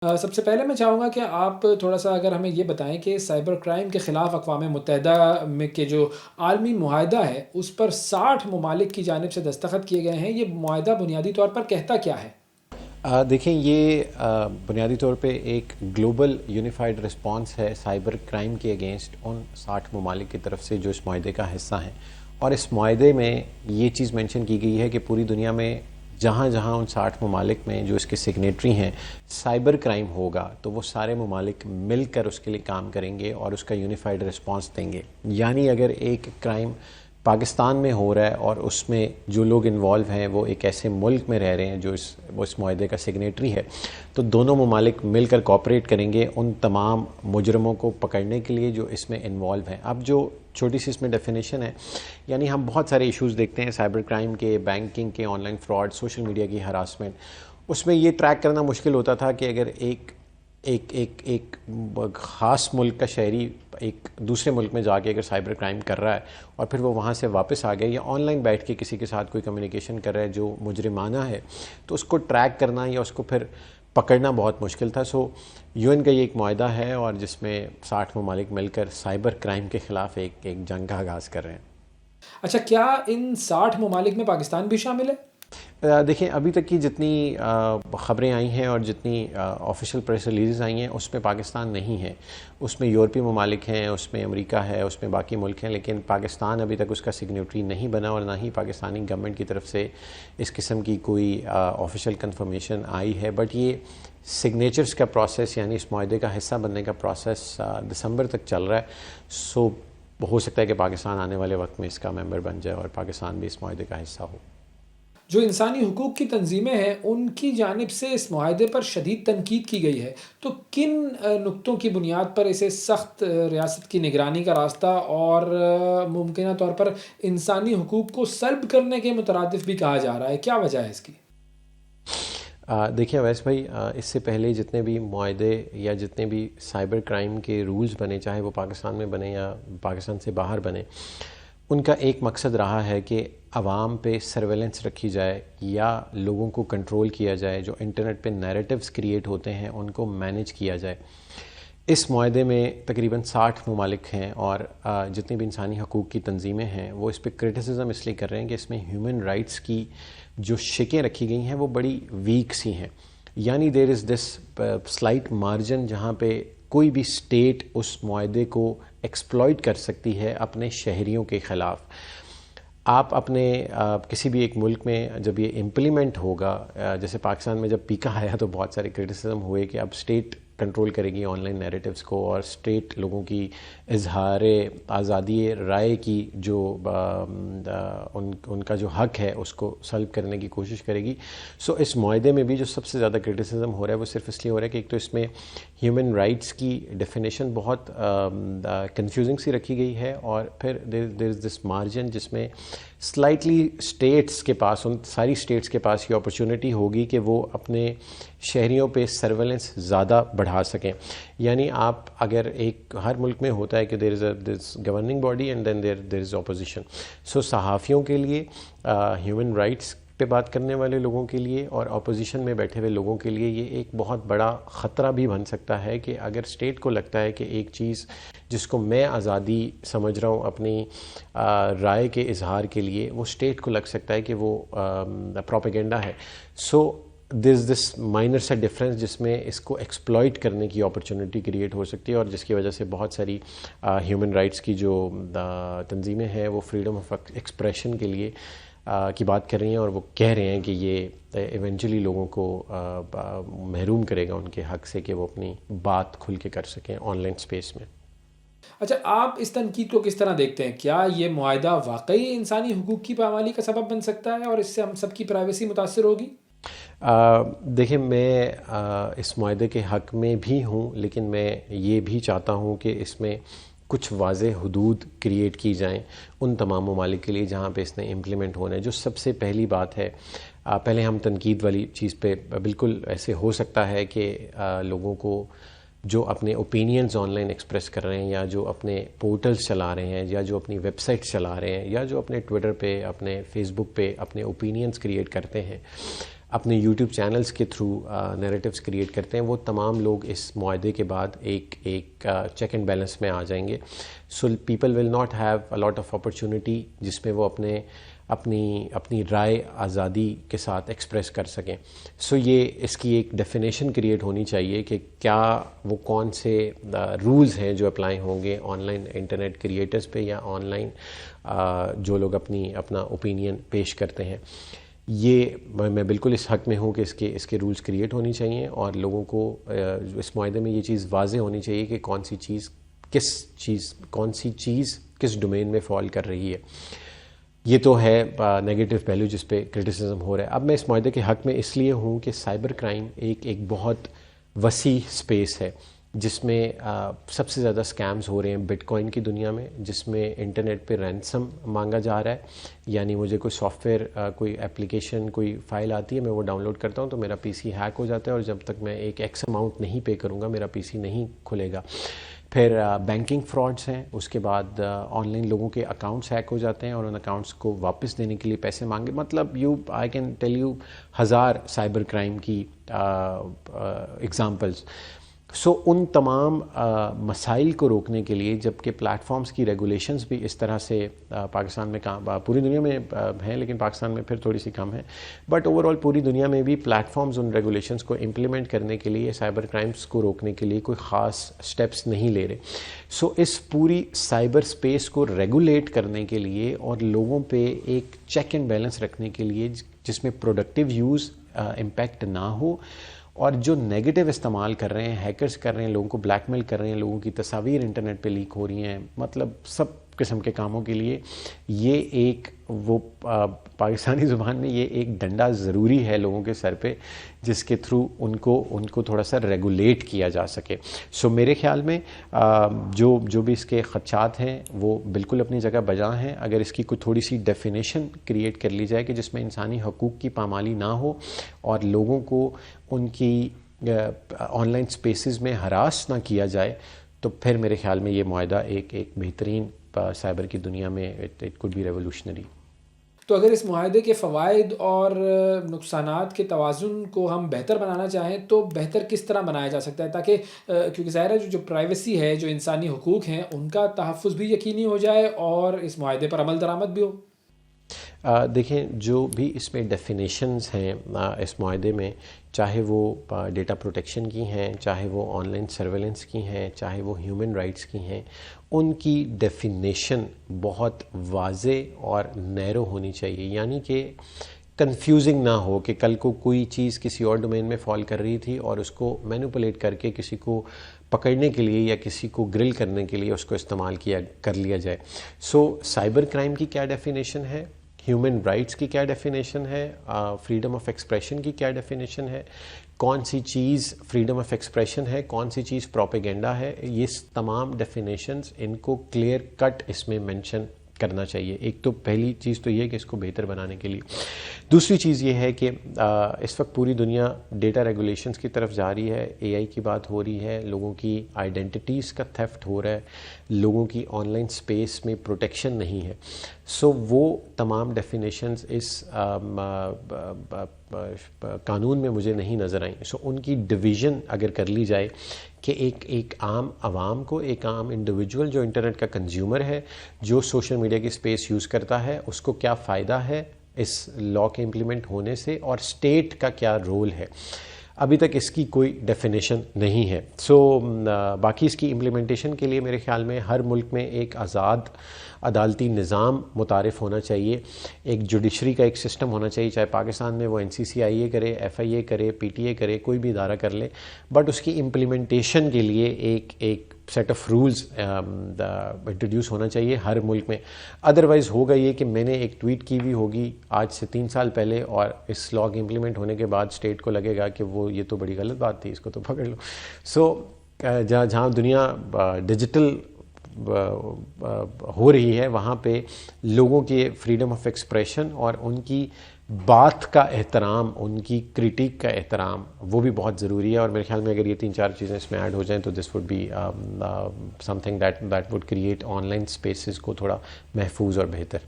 سب سے پہلے میں چاہوں گا کہ آپ تھوڑا سا اگر ہمیں یہ بتائیں کہ سائبر کرائم کے خلاف اقوام متحدہ میں کے جو عالمی معاہدہ ہے اس پر 60 ممالک کی جانب سے دستخط کیے گئے ہیں، یہ معاہدہ بنیادی طور پر کہتا کیا ہے؟ دیکھیں یہ بنیادی طور پہ ایک گلوبل یونیفائڈ رسپانس ہے سائبر کرائم کے اگینسٹ ان 60 ممالک کی طرف سے جو اس معاہدے کا حصہ ہیں، اور اس معاہدے میں یہ چیز مینشن کی گئی ہے کہ پوری دنیا میں جہاں جہاں ان 60 ممالک میں جو اس کے سگنیٹری ہیں سائبر کرائم ہوگا تو وہ سارے ممالک مل کر اس کے لیے کام کریں گے اور اس کا یونیفائڈ رسپانس دیں گے. یعنی اگر ایک کرائم پاکستان میں ہو رہا ہے اور اس میں جو لوگ انوالو ہیں وہ ایک ایسے ملک میں رہ رہے ہیں جو اس معاہدے کا سگنیٹری ہے، تو دونوں ممالک مل کر کوآپریٹ کریں گے ان تمام مجرموں کو پکڑنے کے لیے جو اس میں انوالو ہیں. اب جو چھوٹی سی اس میں ڈیفینیشن ہے، یعنی ہم بہت سارے ایشوز دیکھتے ہیں سائبر کرائم کے، بینکنگ کے، on line fraud, social media کی ہراسمنٹ. اس میں یہ ٹریک کرنا مشکل ہوتا تھا کہ اگر ایک خاص ملک کا شہری ایک دوسرے ملک میں جا کے اگر سائبر کرائم کر رہا ہے اور پھر وہ وہاں سے واپس آ گیا یا آن لائن بیٹھ کے کسی کے ساتھ کوئی کمیونیکیشن کر رہا ہے جو مجرمانہ ہے، تو اس کو ٹریک کرنا یا اس کو پھر پکڑنا بہت مشکل تھا. سو UN کا یہ ایک معاہدہ ہے اور جس میں 60 ممالک مل کر سائبر کرائم کے خلاف ایک جنگ کا آغاز کر رہے ہیں. اچھا، کیا ان 60 ممالک میں پاکستان بھی شامل ہے؟ دیکھیں ابھی تک کی جتنی خبریں آئی ہیں اور جتنی آفیشیل پریس ریلیزز آئی ہیں اس میں پاکستان نہیں ہے. اس میں یورپی ممالک ہیں، اس میں امریکہ ہے، اس میں باقی ملک ہیں، لیکن پاکستان ابھی تک اس کا سگنیٹری نہیں بنا اور نہ ہی پاکستانی گورنمنٹ کی طرف سے اس قسم کی کوئی آفیشیل کنفرمیشن آئی ہے. بٹ یہ سگنیچرز کا پروسیس، یعنی اس معاہدے کا حصہ بننے کا پروسیس دسمبر تک چل رہا ہے. سو ہو سکتا ہے کہ پاکستان آنے والے وقت میں اس کا ممبر بن جائے اور پاکستان بھی اس معاہدے کا حصہ ہو. جو انسانی حقوق کی تنظیمیں ہیں ان کی جانب سے اس معاہدے پر شدید تنقید کی گئی ہے، تو کن نقطوں کی بنیاد پر اسے سخت ریاست کی نگرانی کا راستہ اور ممکنہ طور پر انسانی حقوق کو سلب کرنے کے مترادف بھی کہا جا رہا ہے؟ کیا وجہ ہے اس کی؟ دیکھیں اویس بھائی، اس سے پہلے جتنے بھی معاہدے یا جتنے بھی سائبر کرائم کے رولز بنے، چاہے وہ پاکستان میں بنے یا پاکستان سے باہر بنے، ان کا ایک مقصد رہا ہے کہ عوام پہ سرویلنس رکھی جائے یا لوگوں کو کنٹرول کیا جائے. جو انٹرنیٹ پہ نیریٹیوز کریٹ ہوتے ہیں ان کو مینیج کیا جائے. اس معاہدے میں تقریباً 60 ممالک ہیں اور جتنی بھی انسانی حقوق کی تنظیمیں ہیں وہ اس پہ کرٹیسزم اس لیے کر رہے ہیں کہ اس میں ہیومن رائٹس کی جو شکیں رکھی گئی ہیں وہ بڑی ویک سی ہیں. یعنی دیر از دس سلائٹ مارجن جہاں پہ کوئی بھی اسٹیٹ اس معاہدے کو ایکسپلائٹ کر سکتی ہے اپنے شہریوں کے خلاف. آپ اپنے کسی بھی ایک ملک میں جب یہ امپلیمنٹ ہوگا، جیسے پاکستان میں جب پیکا آیا تو بہت سارے کرٹیسزم ہوئے کہ اب اسٹیٹ کنٹرول کرے گی آن لائن نیریٹیوز کو اور اسٹیٹ لوگوں کی اظہار آزادی رائے کی جو ان کا جو حق ہے اس کو سلب کرنے کی کوشش کرے گی. سو اس معاہدے میں بھی جو سب سے زیادہ کرٹیسزم ہو رہا ہے وہ صرف اس لیے ہو رہا ہے کہ ایک تو اس میں ہیومن رائٹس کی ڈیفینیشن بہت کنفیوزنگ سی رکھی گئی ہے، اور پھر دیر از دس مارجن جس میں سلائٹلی اسٹیٹس کے پاس، ان ساری اسٹیٹس کے پاس یہ اپرچونٹی ہوگی کہ وہ اپنے شہریوں پہ سرویلنس زیادہ بڑھا سکیں. یعنی آپ اگر ایک ہر ملک میں ہوتا ہے کہ there is governing body and then there is opposition. So صحافیوں کے لیے، ہیومن رائٹس پہ بات کرنے والے لوگوں کے لیے اور اپوزیشن میں بیٹھے ہوئے لوگوں کے لیے یہ ایک بہت بڑا خطرہ بھی بن سکتا ہے کہ اگر اسٹیٹ کو لگتا ہے کہ ایک چیز جس کو میں آزادی سمجھ رہا ہوں اپنی رائے کے اظہار کے لیے، وہ اسٹیٹ کو لگ سکتا ہے کہ وہ پروپیگنڈا ہے. سو دیر از دس مائنر سا ڈفرینس جس میں اس کو ایکسپلائٹ کرنے کی اپرچونٹی کریٹ ہو سکتی ہے، اور جس کی وجہ سے بہت ساری ہیومن رائٹس کی جو تنظیمیں ہیں وہ فریڈم آف ایکسپریشن کے لیے کی بات کر رہی ہیں، اور وہ کہہ رہے ہیں کہ یہ ایونچولی لوگوں کو محروم کرے گا ان کے حق سے کہ وہ اپنی بات کھل کے کر سکیں آن لائن اسپیس میں. اچھا، آپ اس تنقید کو کس طرح دیکھتے ہیں؟ کیا یہ معاہدہ واقعی انسانی حقوق کی پامالی کا سبب بن سکتا ہے اور اس سے ہم سب کی پرائیویسی متاثر ہوگی؟ دیکھیں، میں اس معاہدے کے حق میں بھی ہوں، لیکن میں یہ بھی چاہتا ہوں کہ اس میں کچھ واضح حدود کریٹ کی جائیں ان تمام ممالک کے لیے جہاں پہ اس نے امپلیمنٹ ہونا ہے. جو سب سے پہلی بات ہے، پہلے ہم تنقید والی چیز پہ بالکل ایسے ہو سکتا ہے کہ لوگوں کو جو اپنے اوپینینز آن لائن ایکسپریس کر رہے ہیں یا جو اپنے پورٹلز چلا رہے ہیں یا جو اپنی ویب سائٹس چلا رہے ہیں یا جو اپنے ٹویٹر پہ، اپنے فیس بک پہ اپنے اوپینینز کریٹ کرتے ہیں، اپنے یوٹیوب چینلز کے تھرو نیریٹیوز کریٹ کرتے ہیں، وہ تمام لوگ اس معاہدے کے بعد ایک چیک اینڈ بیلنس میں آ جائیں گے. So people will not have a lot of opportunity جس میں وہ اپنی رائے آزادی کے ساتھ ایکسپریس کر سکیں. سو یہ اس کی ایک ڈیفینیشن کریٹ ہونی چاہیے کہ کیا وہ کون سے رولز ہیں جو اپلائی ہوں گے آن لائن انٹرنیٹ کریٹرز پہ یا آن لائن جو لوگ اپنا اوپینین پیش کرتے ہیں. یہ میں بالکل اس حق میں ہوں کہ اس کے رولز کریٹ ہونی چاہیے اور لوگوں کو اس معاہدے میں یہ چیز واضح ہونی چاہیے کہ کون سی چیز کس ڈومین میں فال کر رہی ہے. یہ تو ہے نیگیٹو پہلو جس پہ کرٹیسزم ہو رہا ہے. اب میں اس معاہدے کے حق میں اس لیے ہوں کہ سائبر کرائم ایک بہت وسیع اسپیس ہے جس میں سب سے زیادہ اسکیمز ہو رہے ہیں بٹ کوائن کی دنیا میں، جس میں انٹرنیٹ پہ رینسم مانگا جا رہا ہے. یعنی مجھے کوئی سافٹ ویئر، کوئی اپلیکیشن، کوئی فائل آتی ہے، میں وہ ڈاؤن لوڈ کرتا ہوں تو میرا پی سی ہیک ہو جاتا ہے اور جب تک میں ایک ایکس اماؤنٹ نہیں پے کروں گا میرا پی سی نہیں کھلے گا. پھر بینکنگ فراڈس ہیں، اس کے بعد آن لائن لوگوں کے اکاؤنٹس ہیک ہو جاتے ہیں اور ان اکاؤنٹس کو واپس دینے کے لیے پیسے مانگے. مطلب آئی کین ٹیل یو ہزار سائبر کرائم کی اگزامپلس. سو ان تمام مسائل کو روکنے کے لیے، جبکہ پلیٹ فارمز کی ریگولیشنز بھی اس طرح سے پاکستان میں پوری دنیا میں ہیں لیکن پاکستان میں پھر تھوڑی سی کم ہے، بٹ اوور آل پوری دنیا میں بھی پلیٹ فارمز ان ریگولیشنز کو امپلیمنٹ کرنے کے لیے، سائبر کرائمز کو روکنے کے لیے کوئی خاص سٹیپس نہیں لے رہے. سو اس پوری سائبر اسپیس کو ریگولیٹ کرنے کے لیے اور لوگوں پہ ایک چیک اینڈ بیلنس رکھنے کے لیے جس میں پروڈکٹیو یوز امپیکٹ نہ ہو، اور جو نیگیٹو استعمال کر رہے ہیں، ہیکرز کر رہے ہیں، لوگوں کو بلیک میل کر رہے ہیں، لوگوں کی تصاویر انٹرنیٹ پہ لیک ہو رہی ہیں، مطلب سب قسم کے کاموں کے لیے یہ ایک پاکستانی زبان میں یہ ایک ڈنڈا ضروری ہے لوگوں کے سر پہ جس کے تھرو ان کو تھوڑا سا ریگولیٹ کیا جا سکے. سو میرے خیال میں جو بھی اس کے خدشات ہیں وہ بالکل اپنی جگہ بجا ہیں. اگر اس کی کوئی تھوڑی سی ڈیفینیشن کریٹ کر لی جائے کہ جس میں انسانی حقوق کی پامالی نہ ہو اور لوگوں کو ان کی آن لائن اسپیسز میں ہراس نہ کیا جائے، تو پھر میرے خیال میں یہ معاہدہ ایک بہترین سائبر کی دنیا میں اٹ کوڈ بی ریولوشنری. تو اگر اس معاہدے کے فوائد اور نقصانات کے توازن کو ہم بہتر بنانا چاہیں تو بہتر کس طرح بنایا جا سکتا ہے تاکہ کیونکہ ظاہر ہے جو پرائیویسی ہے، جو انسانی حقوق ہیں، ان کا تحفظ بھی یقینی ہو جائے اور اس معاہدے پر عمل درآمد بھی ہو؟ دیکھیں، جو بھی اس میں ڈیفینیشنز ہیں اس معاہدے میں، چاہے وہ ڈیٹا پروٹیکشن کی ہیں، چاہے وہ آن لائن سرویلنس کی ہیں، چاہے وہ ہیومن رائٹس کی ہیں، ان کی ڈیفینیشن بہت واضح اور نیرو ہونی چاہیے. یعنی کہ کنفیوزنگ نہ ہو کہ کل کو کوئی چیز کسی اور ڈومین میں فال کر رہی تھی اور اس کو مینوپولیٹ کر کے کسی کو پکڑنے کے لیے یا کسی کو گرل کرنے کے لیے اس کو استعمال کر لیا جائے. سو سائبر کرائم کی کیا ڈیفینیشن ہے، ہیومن رائٹس کی کیا ڈیفینیشن ہے، فریڈم آف ایکسپریشن کی کیا ڈیفینیشن ہے، کون سی چیز فریڈم آف ایکسپریشن ہے، کون سی چیز پروپیگنڈا ہے، یہ تمام ڈیفینیشنز ان کو کلیئر کٹ اس میں مینشن کرنا چاہیے. ایک تو پہلی چیز تو یہ ہے کہ اس کو بہتر بنانے کے لیے. دوسری چیز یہ ہے کہ اس وقت پوری دنیا ڈیٹا ریگولیشنز کی طرف جا رہی ہے، اے آئی کی بات ہو رہی ہے، لوگوں کی آئیڈینٹیٹیز کا تھیفٹ ہو رہا ہے، لوگوں کی آن لائن اسپیس میں پروٹیکشن نہیں ہے. سو وہ تمام ڈیفینیشنز اس قانون میں مجھے نہیں نظر آئیں. سو ان کی ڈویژن اگر کر لی جائے کہ ایک عام عوام کو، ایک عام انڈیویجول جو انٹرنیٹ کا کنزیومر ہے، جو سوشل میڈیا کی اسپیس یوز کرتا ہے، اس کو کیا فائدہ ہے اس لا کے امپلیمنٹ ہونے سے اور اسٹیٹ کا کیا رول ہے. ابھی تک اس کی کوئی ڈیفینیشن نہیں ہے. سو باقی اس کی امپلیمنٹیشن کے لیے میرے خیال میں ہر ملک میں ایک آزاد عدالتی نظام متعارف ہونا چاہیے، ایک جوڈیشری کا ایک سسٹم ہونا چاہیے، چاہے پاکستان میں وہ NCCIA کرے، FIA کرے، PTA کرے، کوئی بھی ادارہ کر لے، بٹ اس کی امپلیمنٹیشن کے لیے ایک سیٹ آف رولز انٹروڈیوس ہونا چاہیے ہر ملک میں. ادروائز ہوگا یہ کہ میں نے ایک ٹویٹ کی ہوئی ہوگی آج سے 3 سال پہلے اور اس لا کے امپلیمنٹ ہونے کے بعد اسٹیٹ کو لگے گا کہ وہ یہ تو بڑی غلط بات تھی، اس کو تو پکڑ لو. سو جہاں دنیا ڈیجیٹل ہو رہی ہے وہاں پہ لوگوں کے فریڈم آف ایکسپریشن اور ان کی بات کا احترام، ان کی کریٹیک کا احترام، وہ بھی بہت ضروری ہے. اور میرے خیال میں اگر یہ 3-4 چیزیں اس میں ایڈ ہو جائیں تو this would be something that would create online spaces کو تھوڑا محفوظ اور بہتر.